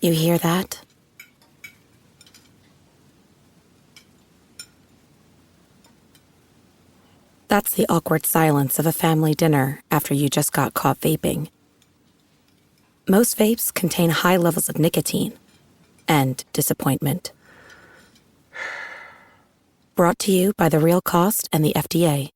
You hear that? That's the awkward silence of a family dinner after you just got caught vaping. Most vapes contain high levels of nicotine and disappointment. Brought to you by The Real Cost and the FDA.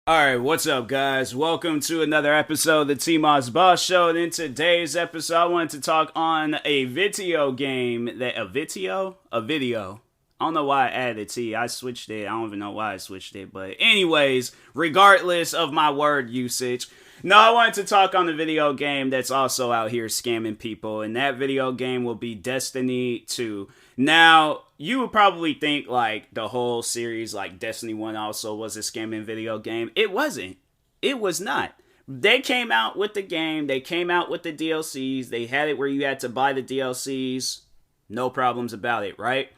Alright, what's up guys? Welcome to another episode of the TMossBoss Show, and in today's episode I wanted to talk on a video game A video? I don't know why I added T. I switched it. I don't even know why I switched it. But anyways, regardless of my word usage, no, I wanted to talk on the video game that's also out here scamming people. And that video game will be Destiny 2. Now, you would probably think like the whole series, like Destiny 1 also was a scamming video game. It wasn't. It was not. They came out with the game. They came out with the DLCs. They had it where you had to buy the DLCs. No problems about it, right?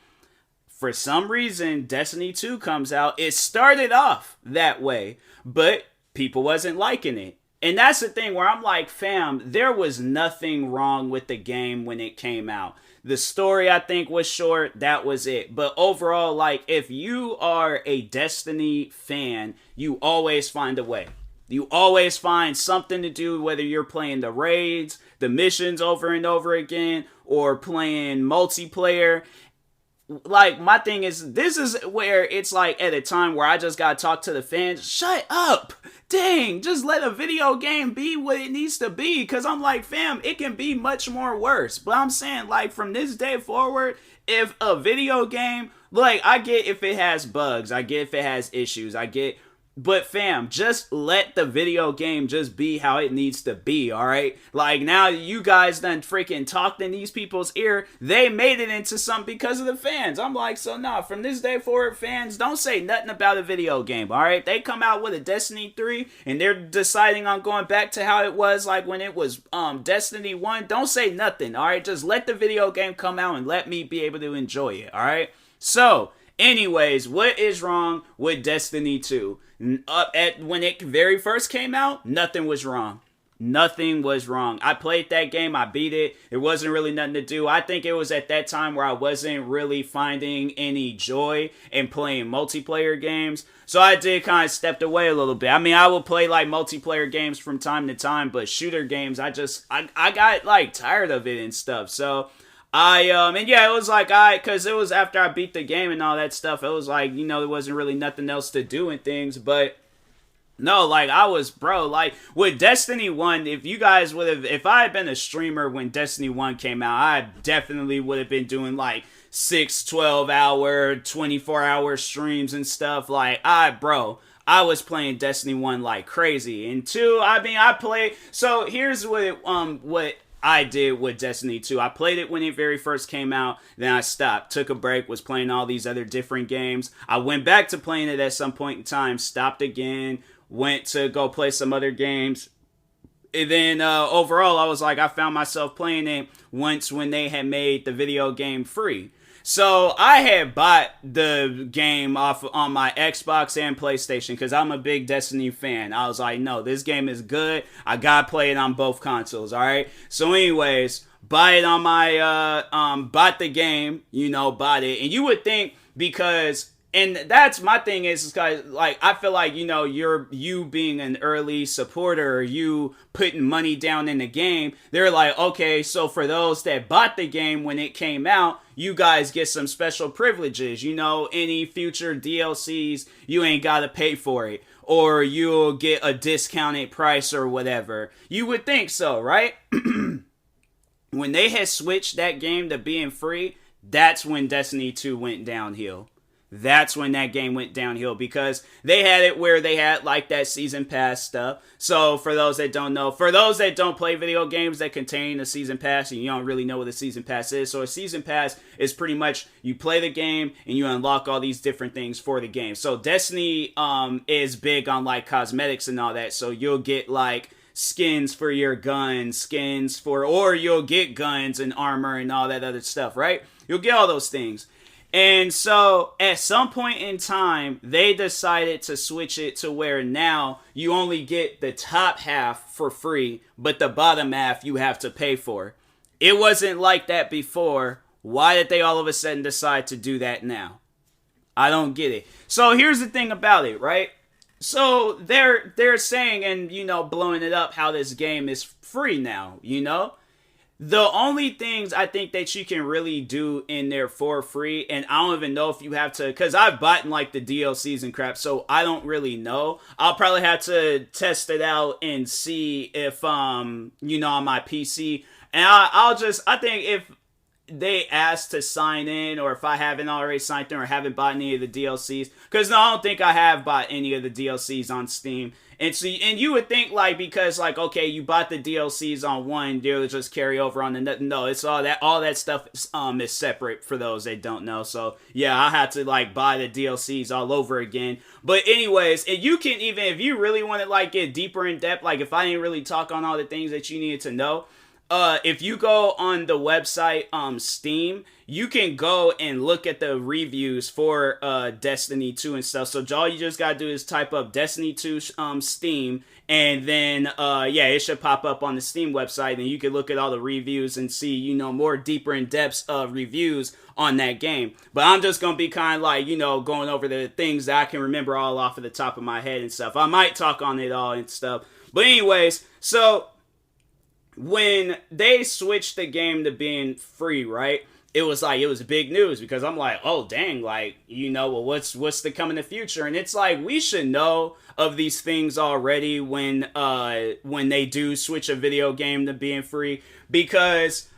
For some reason, Destiny 2 comes out. It started off that way, but people wasn't liking it. And that's the thing where I'm like, fam, there was nothing wrong with the game when it came out. The story, I think, was short. That was it. But overall, like, if you are a Destiny fan, you always find a way. You always find something to do, whether you're playing the raids, the missions over and over again, or playing multiplayer. Like, my thing is, this is where it's like at a time where I just gotta talk to the fans. Shut up! Dang, just let a video game be what it needs to be. Because I'm like, fam, it can be much more worse. But I'm saying, like, from this day forward, if a video game, like, I get if it has bugs, I get if it has issues, I get. But fam, just let the video game just be how it needs to be, alright? Like, now you guys done freaking talked in these people's ear. They made it into something because of the fans. I'm like, so nah, from this day forward, fans, don't say nothing about a video game, alright? They come out with a Destiny 3, and they're deciding on going back to how it was, like, when it was, Destiny 1. Don't say nothing, alright? Just let the video game come out and let me be able to enjoy it, alright? So, anyways, what is wrong with Destiny 2? When it very first came out, nothing was wrong. Nothing was wrong. I played that game. I beat it. There wasn't really nothing to do. I think it was at that time where I wasn't really finding any joy in playing multiplayer games. So I did kind of stepped away a little bit. I mean, I will play like multiplayer games from time to time, but shooter games, I got like tired of it and stuff. So and yeah, it was like, cause it was after I beat the game and all that stuff, it was like, you know, there wasn't really nothing else to do and things, but no, like, like, with Destiny 1, if I had been a streamer when Destiny 1 came out, I definitely would have been doing, like, 6, 12-hour, 24-hour streams and stuff, like, I was playing Destiny 1 like crazy, and 2, I mean, so here's what I did with Destiny 2. I played it when it very first came out, then I stopped, took a break, was playing all these other different games. I went back to playing it at some point in time, stopped again, went to go play some other games. And then overall, I was like, I found myself playing it once when they had made the video game free. So I had bought the game off on my Xbox and PlayStation because I'm a big Destiny fan. I was like, no, this game is good. I gotta play it on both consoles, alright? So anyways, buy it on my, bought the game, bought it. And you would think because... And that's my thing is because, like, I feel like, you being an early supporter, or you putting money down in the game, they're like, okay, so for those that bought the game when it came out, you guys get some special privileges. Any future DLCs, you ain't got to pay for it. Or you'll get a discounted price or whatever. You would think so, right? When they had switched that game to being free, that's when Destiny 2 went downhill. That's when that game went downhill because they had it where they had like that season pass stuff. So for those that don't know, for those that don't play video games that contain a season pass and you don't really know what a season pass is. So a season pass is pretty much you play the game and you unlock all these different things for the game. So Destiny is big on like cosmetics and all that. So you'll get like skins for your guns, or you'll get guns and armor and all that other stuff, right? You'll get all those things. And so at some point in time, they decided to switch it to where now you only get the top half for free, but the bottom half you have to pay for. It wasn't like that before. Why did they all of a sudden decide to do that now? I don't get it. So here's the thing about it, right? So they're saying and, blowing it up how this game is free now, The only things I think that you can really do in there for free, and I don't even know if you have to, because I've bought like the DLCs and crap, so I don't really know. I'll probably have to test it out and see if, on my PC. And I think if they ask to sign in, or if I haven't already signed in or haven't bought any of the DLCs, because no, I don't think I have bought any of the DLCs on Steam. And you would think because okay, you bought the DLCs on one, they'll just carry over on the no, it's all that stuff is separate for those that don't know. So yeah, I had to buy the DLCs all over again. But anyways, you can, even if you really want to get deeper in depth, if I didn't really talk on all the things that you needed to know, if you go on the website Steam, you can go and look at the reviews for Destiny 2 and stuff. So all you just gotta do is type up Destiny 2 Steam, and then it should pop up on the Steam website, and you can look at all the reviews and see more deeper in depth reviews on that game. But I'm just gonna be kind of going over the things that I can remember all off of the top of my head and stuff. I might talk on it all and stuff, but anyways, so when they switched the game to being free, right? It was big news, because I'm oh dang, well, what's to come in the future? And it's we should know of these things already when they do switch a video game to being free, because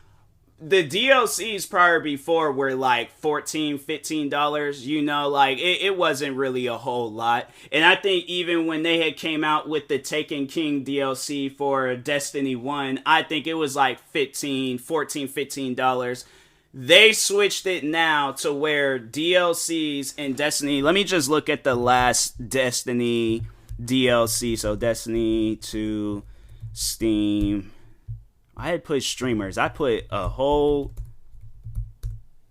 the DLCs prior before were $14, $15, it wasn't really a whole lot. And I think even when they had came out with the Taken King DLC for Destiny 1, I think it was $14, $15. They switched it now to where DLCs in Destiny, let me just look at the last Destiny DLC. So Destiny 2 Steam, I had put streamers. I put a whole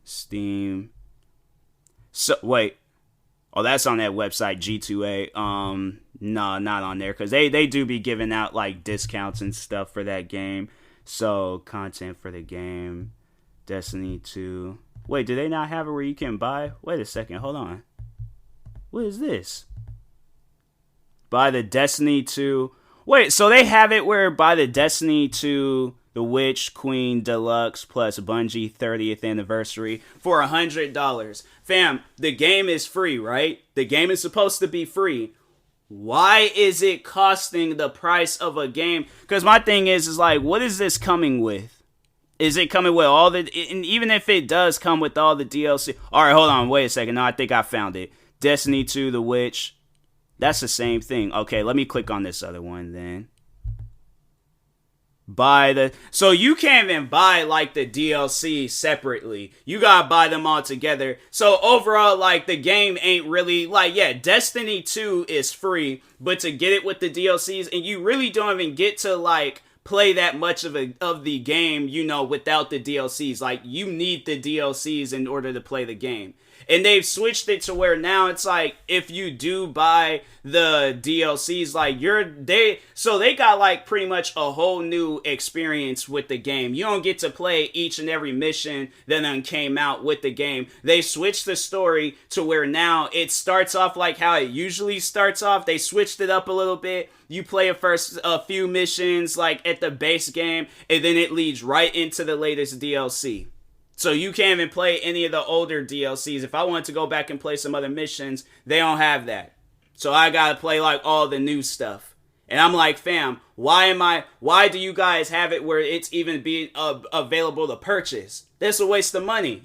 Steam. So wait. Oh, that's on that website, G2A. No, not on there, because they do be giving out discounts and stuff for that game. So content for the game, Destiny 2. Wait, do they not have it where you can buy? Wait a second, hold on. What is this? Buy the Destiny 2. Wait, so they have it where by the Destiny 2, The Witch Queen Deluxe plus Bungie 30th Anniversary for $100. Fam, the game is free, right? The game is supposed to be free. Why is it costing the price of a game? Because my thing is what is this coming with? Is it coming with all the... And even if it does come with all the DLC... Alright, hold on, wait a second. No, I think I found it. Destiny 2, The Witch... That's the same thing. Okay, let me click on this other one then. So you can't even buy the DLC separately. You gotta buy them all together. So overall, the game ain't really Destiny 2 is free, but to get it with the DLCs, and you really don't even get to play that much of the game, without the DLCs. You need the DLCs in order to play the game. And they've switched it to where now it's if you do buy the DLCs, they got pretty much a whole new experience with the game. You don't get to play each and every mission that then came out with the game. They switched the story to where now it starts off how it usually starts off. They switched it up a little bit. You play a few missions at the base game, and then it leads right into the latest DLC. So you can't even play any of the older DLCs. If I wanted to go back and play some other missions, they don't have that. So I gotta play all the new stuff. And I'm fam, why do you guys have it where it's even being available to purchase? That's a waste of money.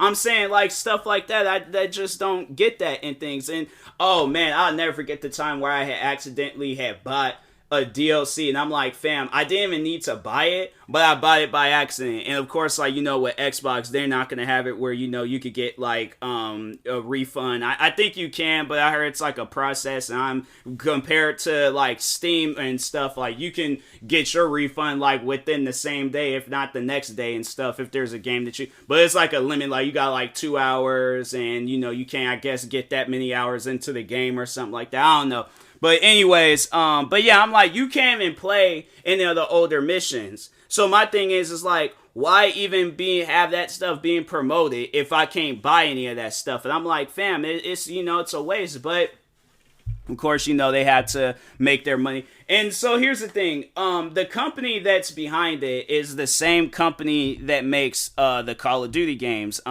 I'm saying stuff like that, I just don't get that in things. And oh man, I'll never forget the time where I had accidentally bought a DLC, and I'm like, fam, I didn't even need to buy it, but I bought it by accident. And of course, like, with Xbox, they're not gonna have it where you could get like a refund. I think you can, but I heard it's like a process, and I'm compared to like Steam and stuff, like you can get your refund like within the same day, if not the next day and stuff, if there's a game that but it's like a limit, like you got like 2 hours, and you can't, I guess, get that many hours into the game or something like that. I don't know. But anyways, but yeah, I'm like, you can't even play any of the older missions. So my thing is like, why even have that stuff being promoted if I can't buy any of that stuff? And I'm like, fam, it's it's a waste. But of course, they had to make their money. And so here's the thing. The company that's behind it is the same company that makes the Call of Duty games.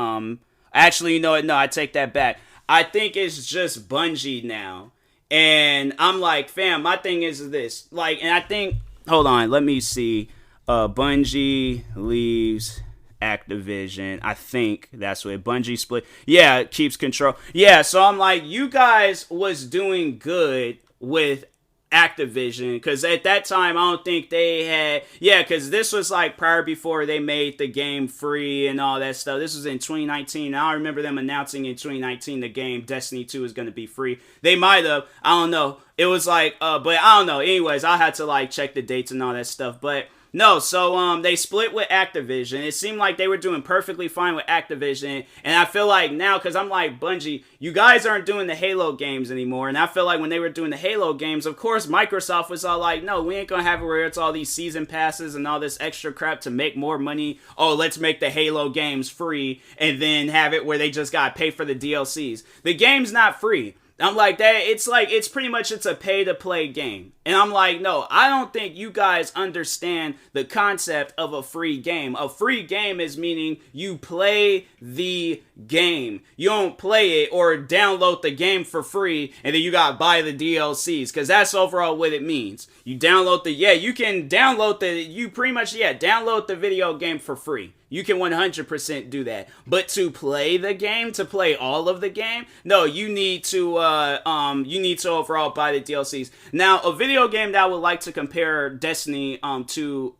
Actually, you know what? No, I take that back. I think it's just Bungie now. And I'm like, fam, my thing is this. Like, and I think, hold on, let me see. Bungie leaves Activision. I think that's what Bungie split. Yeah, it keeps control. Yeah, so I'm like, you guys was doing good with Activision, because at that time I don't think they had, because this was like prior, before they made the game free and all that stuff. This was in 2019. I remember them announcing in 2019 the game Destiny 2 is going to be free. They might have, I don't know. It was like, but I don't know. Anyways, I had to like check the dates and all that stuff. But no, so they split with Activision. It seemed like they were doing perfectly fine with Activision, and I feel like now, because I'm like, Bungie, you guys aren't doing the Halo games anymore, and I feel like when they were doing the Halo games, of course, Microsoft was all like, no, we ain't gonna have it where it's all these season passes and all this extra crap to make more money. Oh, let's make the Halo games free, and then have it where they just gotta pay for the DLCs. The game's not free. I'm like, that. It's pretty much, it's a pay to play game. And I'm like, no, I don't think you guys understand the concept of a free game. A free game is meaning you play the game. You don't play it or download the game for free and then you gotta buy the DLCs, because that's overall what it means. You download you can download download the video game for free. You can 100% do that. But to play the game, to play all of the game, no, you need to overall buy the DLCs. Now, a video game that I would like to compare Destiny to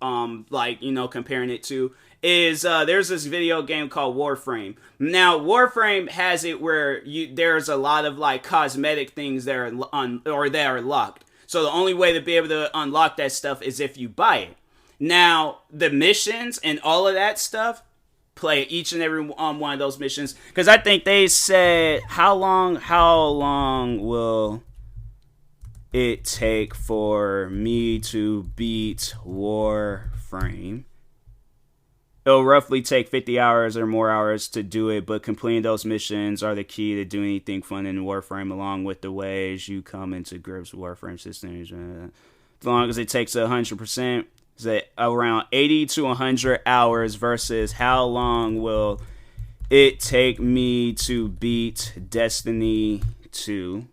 comparing it to is there's this video game called Warframe. Now, Warframe has it where there's a lot of like cosmetic things that are locked. So the only way to be able to unlock that stuff is if you buy it. Now, the missions and all of that stuff, play each and every one of those missions, because I think they said, how long will it take for me to beat Warframe? It'll roughly take 50 hours or more hours to do it, but completing those missions are the key to doing anything fun in Warframe, along with the ways you come into grips with Warframe systems. As long as it takes 100%, around 80 to 100 hours, versus how long will it take me to beat Destiny 2.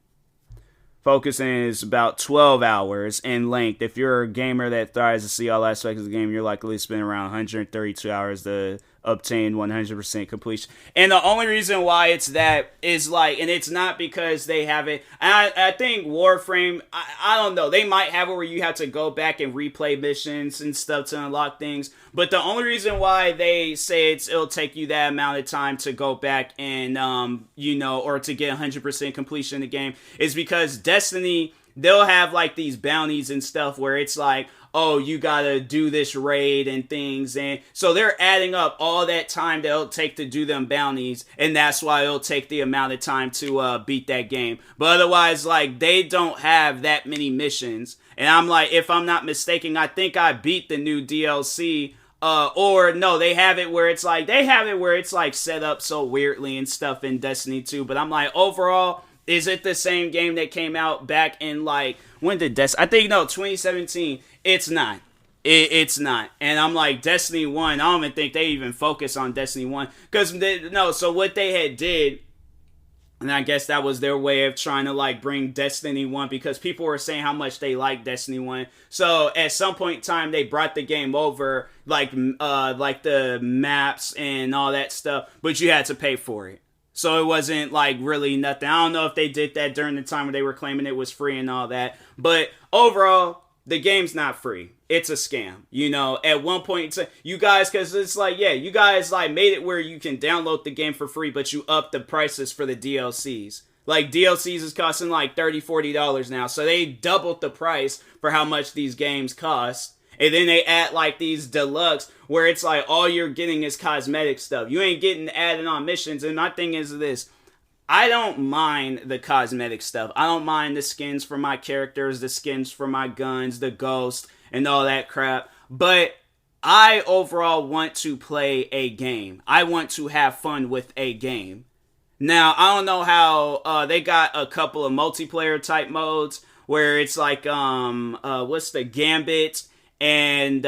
Focusing is about 12 hours in length. If you're a gamer that thrives to see all aspects of the game, you're likely to spend around 132 hours to obtain 100% completion. And the only reason why it's that is like, and it's not because they have it. I think Warframe, I don't know, they might have it where you have to go back and replay missions and stuff to unlock things. But the only reason why they say it'll take you that amount of time to go back and, or to get 100% completion in the game is because Destiny, they'll have like these bounties and stuff where it's like, oh, you gotta do this raid and things, and so they're adding up all that time that it'll take to do them bounties, and that's why it'll take the amount of time to beat that game. But otherwise, like, they don't have that many missions, and I'm like, if I'm not mistaken, I think I beat the new DLC, or no, they have it where it's like set up so weirdly and stuff in Destiny 2, but I'm like, overall, is it the same game that came out back in, like, when did I think, no, 2017. It's not. It's not. And I'm like, Destiny 1, I don't even think they even focus on Destiny 1. So what they had did, and I guess that was their way of trying to, like, bring Destiny 1, because people were saying how much they liked Destiny 1. So at some point in time, they brought the game over, like the maps and all that stuff, but you had to pay for it. So it wasn't like really nothing. I don't know if they did that during the time when they were claiming it was free and all that. But overall, the game's not free. It's a scam. You know, at one point, you guys, because it's like, yeah, you guys like made it where you can download the game for free, but you up the prices for the DLCs. Like, DLCs is costing like $30, $40 now. So they doubled the price for how much these games cost. And then they add like these deluxe where it's like all you're getting is cosmetic stuff. You ain't getting added on missions. And my thing is this. I don't mind the cosmetic stuff. I don't mind the skins for my characters, the skins for my guns, the ghosts, and all that crap. But I overall want to play a game. I want to have fun with a game. Now, I don't know how they got a couple of multiplayer type modes where it's like, what's the Gambit and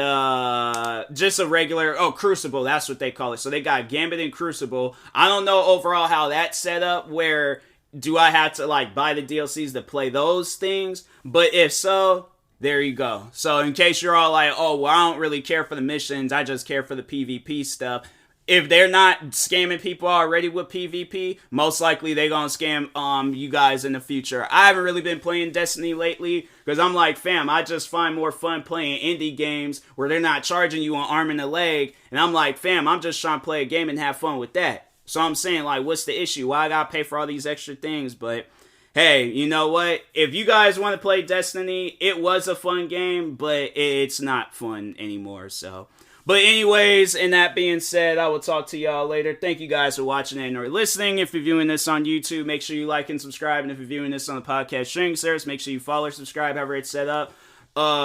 just a regular, Crucible, that's what they call it. So they got Gambit and Crucible. I don't know overall how that's set up, where do I have to like buy the DLCs to play those things? But if so, there you go. So in case you're all like, oh, well, I don't really care for the missions, I just care for the PvP stuff. If they're not scamming people already with PvP, most likely they're going to scam you guys in the future. I haven't really been playing Destiny lately because I'm like, fam, I just find more fun playing indie games where they're not charging you an arm and a leg. And I'm like, fam, I'm just trying to play a game and have fun with that. So I'm saying, like, what's the issue? Why I got to pay for all these extra things? But hey, you know what? If you guys want to play Destiny, it was a fun game, but it's not fun anymore, so... But anyways, and that being said, I will talk to y'all later. Thank you guys for watching and or listening. If you're viewing this on YouTube, make sure you like and subscribe. And if you're viewing this on the podcast streaming service, make sure you follow or subscribe, however it's set up.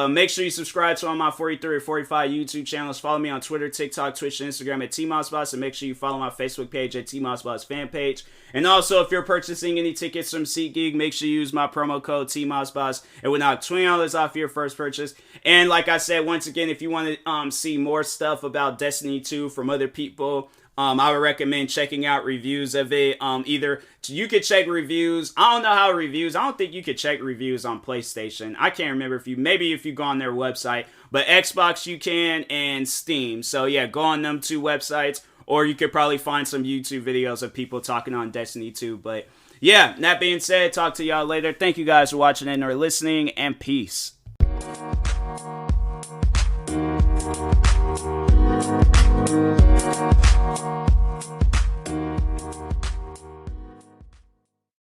Make sure you subscribe to all my 43 or 45 YouTube channels. Follow me on Twitter, TikTok, Twitch, and Instagram at TMossBoss. And make sure you follow my Facebook page at TMossBoss fan page. And also, if you're purchasing any tickets from SeatGeek, make sure you use my promo code TMossBoss. It will knock $20 off your first purchase. And like I said, once again, if you want to see more stuff about Destiny 2 from other people, I would recommend checking out reviews of it. Either you could check reviews. I don't know how reviews. I don't think you could check reviews on PlayStation. I can't remember if you go on their website, but Xbox you can, and Steam. So yeah, go on them two websites, or you could probably find some YouTube videos of people talking on Destiny 2. But yeah, that being said, talk to y'all later. Thank you guys for watching and or listening, and peace.